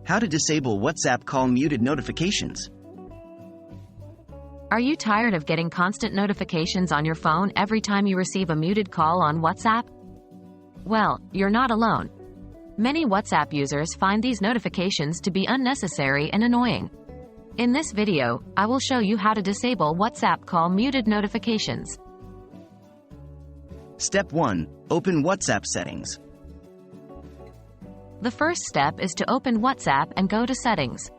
How to disable WhatsApp call muted notifications. Are you tired of getting constant notifications on your phone every time you receive a muted call on WhatsApp? Well, you're not alone. Many WhatsApp users find these notifications to be unnecessary and annoying. In this video, I will show you how to disable WhatsApp call muted notifications. Step 1. Open WhatsApp settings. The first step is to open WhatsApp and go to Settings.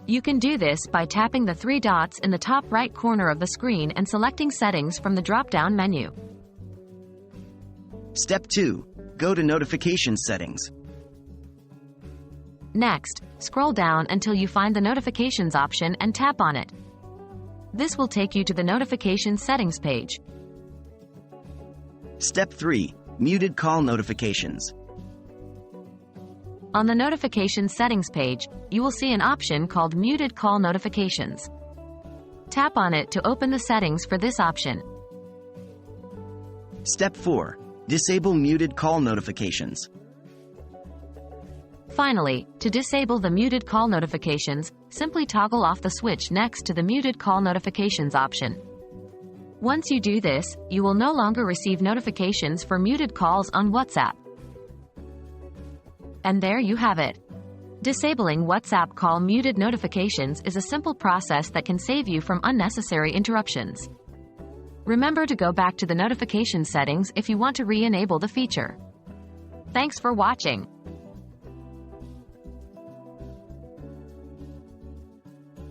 You can do this by tapping the three dots in the top right corner of the screen and selecting Settings from the drop-down menu. Step 2. Go to Notifications settings. Next, scroll down until you find the Notifications option and tap on it. This will take you to the Notifications settings page. Step 3. Muted call notifications. On the Notifications settings page, you will see an option called Muted Call Notifications. Tap on it to open the settings for this option. Step 4. Disable muted call notifications. Finally, to disable the muted call notifications, simply toggle off the switch next to the Muted Call Notifications option. Once you do this, you will no longer receive notifications for muted calls on WhatsApp. And there you have it. Disabling WhatsApp call muted notifications is a simple process that can save you from unnecessary interruptions. Remember to go back to the notification settings if you want to re-enable the feature. Thanks for watching.